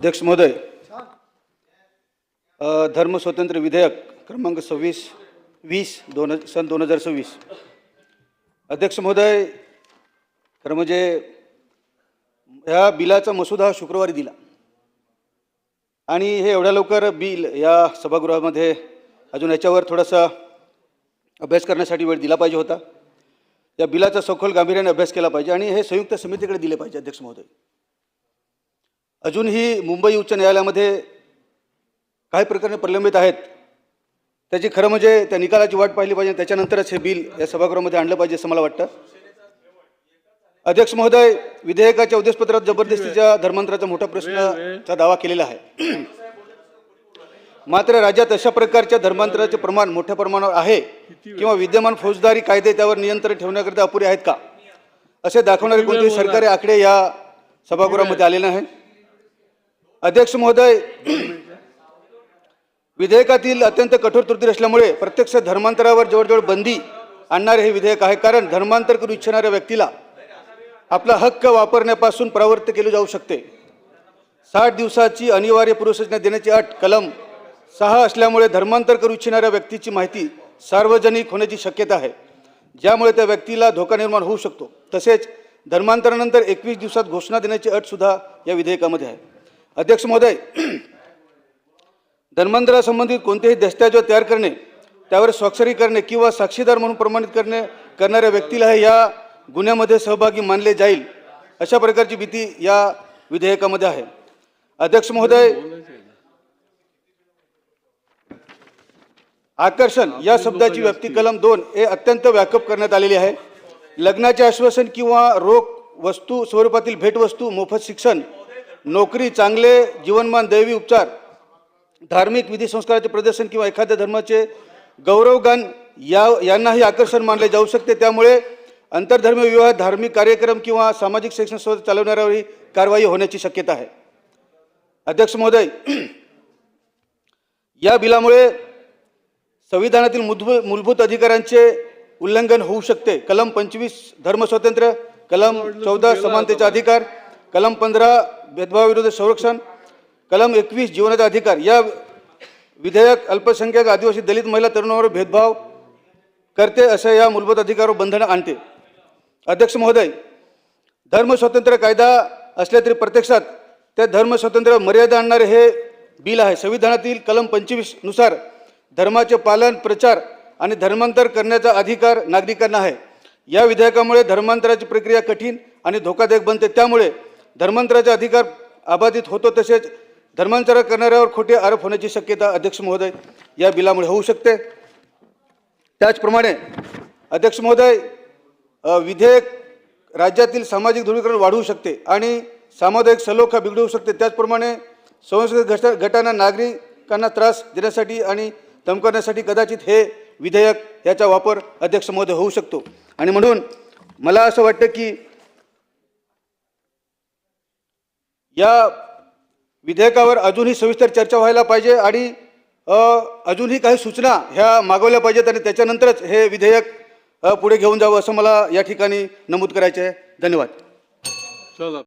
अध्यक्ष महोदय, धर्म स्वातंत्र्य विधेयक क्रमांक 26/20 सन 2026. अध्यक्ष महोदय, खरं म्हणजे ह्या बिलाचा मसुदा शुक्रवारी दिला आणि हे एवढ्या लवकर बिल या सभागृहामध्ये अजून याच्यावर थोडासा अभ्यास करण्यासाठी वेळ दिला पाहिजे होता. या बिलाचा सखोल गांभीर्याने अभ्यास केला पाहिजे आणि हे संयुक्त समितीकडे दिले पाहिजे. अध्यक्ष महोदय, अजूनही मुंबई उच्च न्यायालयामध्ये काही प्रकरणे प्रलंबित आहेत. त्याची खरं म्हणजे त्या निकालाची वाट पाहिली पाहिजे, त्याच्यानंतरच हे बिल या सभागृहामध्ये आणलं पाहिजे असं मला वाटतं. अध्यक्ष महोदय, विधेयकाच्या उद्देशपत्रात जबरदस्तीच्या धर्मांतराचा मोठा प्रश्नाचा दावा केलेला आहे. मात्र राज्यात अशा प्रकारच्या धर्मांतराचे प्रमाण मोठ्या प्रमाणावर आहे किंवा विद्यमान फौजदारी कायदे त्यावर नियंत्रण ठेवण्याकरिता अपुरे आहेत का, असे दाखवणारे कोणतेही सरकारी आकडे या सभागृहामध्ये आलेले नाही. अध्यक्ष महोदय, विधेयकातील अत्यंत कठोर तरतुदी असल्यामुळे प्रत्यक्ष धर्मांतरावर जवळजवळ बंदी आणणारे हे विधेयक आहे. कारण धर्मांतर करू इच्छिणाऱ्या व्यक्तीला आपला हक्क वापरण्यापासून परावृत्त केले जाऊ शकते. 60 दिवसाची अनिवार्य पूर्वसूचना देण्याची अट कलम 6 असल्यामुळे धर्मांतर करू इच्छिणाऱ्या व्यक्तीची माहिती सार्वजनिक होण्याची शक्यता आहे, ज्यामुळे त्या व्यक्तीला धोका निर्माण होऊ शकतो. तसेच धर्मांतरानंतर 21 दिवसात घोषणा देण्याची अट सुद्धा या विधेयकामध्ये आहे. अध्यक्ष महोदय, धर्मांतरासंबंधित कोणतेही दस्तऐवज तयार करणे, त्यावर स्वाक्षरी करणे किंवा साक्षीदार म्हणून प्रमाणित करणाऱ्या व्यक्तीला या गुन्ह्यामध्ये सहभागी मानले जाईल अशा प्रकारची भीती या विधेयकामध्ये आहे. अध्यक्ष महोदय, आकर्षण या शब्दाची व्याप्ती कलम 2 हे अत्यंत व्यापक करण्यात आलेली आहे. लग्नाचे आश्वासन किंवा रोख वस्तू स्वरूपातील भेटवस्तू, मोफत शिक्षण, नोकरी, चांगले जीवनमान, दैवी उपचार, धार्मिक विधी संस्काराचे प्रदर्शन किंवा एखाद्या धर्माचे गौरवगान यांनाही आकर्षण मानले जाऊ शकते. त्यामुळे आंतरधर्मीय विवाह, धार्मिक कार्यक्रम किंवा सामाजिक शैक्षणिक संस्था चालवणाऱ्यावरही कारवाई होण्याची शक्यता आहे. अध्यक्ष महोदय, या बिलामुळे संविधानातील मूलभूत अधिकारांचे उल्लंघन होऊ शकते. कलम 25 धर्मस्वातंत्र्य, कलम 14 समानतेचा अधिकार, कलम 15 भेदभावाविरुद्ध संरक्षण, कलम 21 जीवनाचा अधिकार. या विधेयक अल्पसंख्याक, आदिवासी, दलित, महिला, तरुणांवर भेदभाव करते, अशा या मूलभूत अधिकारावर बंधनं आणते. अध्यक्ष महोदय, धर्मस्वातंत्र्य कायदा असल्या तरी प्रत्यक्षात त्या धर्मस्वातंत्र्यावर मर्यादा आणणारे हे बिल आहे. संविधानातील कलम 25 नुसार धर्माचे पालन, प्रचार आणि धर्मांतर करण्याचा अधिकार नागरिकांना आहे. या विधेयकामुळे धर्मांतराची प्रक्रिया कठीण आणि धोकादायक बनते. त्यामुळे धर्मांतराचा अधिकार अबाधित होतो. तसेच धर्मांतर करणाऱ्यावर खोटे आरोप होण्याची शक्यता अध्यक्ष महोदय या बिलामुळे होऊ शकते. त्याचप्रमाणे अध्यक्ष महोदय, विधेयक राज्यातील सामाजिक ध्रुवीकरण वाढवू शकते आणि सामुदायिक सलोखा बिघडवू शकते. त्याचप्रमाणे संस्कृत गटांना, नागरिकांना त्रास देण्यासाठी आणि धमकावण्यासाठी कदाचित हे विधेयक याचा वापर अध्यक्ष महोदय होऊ शकतो. आणि म्हणून मला असं वाटतं की या विधेयकावर अजूनही सविस्तर चर्चा व्हायला पाहिजे आणि अजूनही काही सूचना ह्या मागवल्या पाहिजेत आणि त्याच्यानंतरच हे विधेयक पुढे घेऊन जावं असं मला या ठिकाणी नमूद करायचे आहे. धन्यवाद.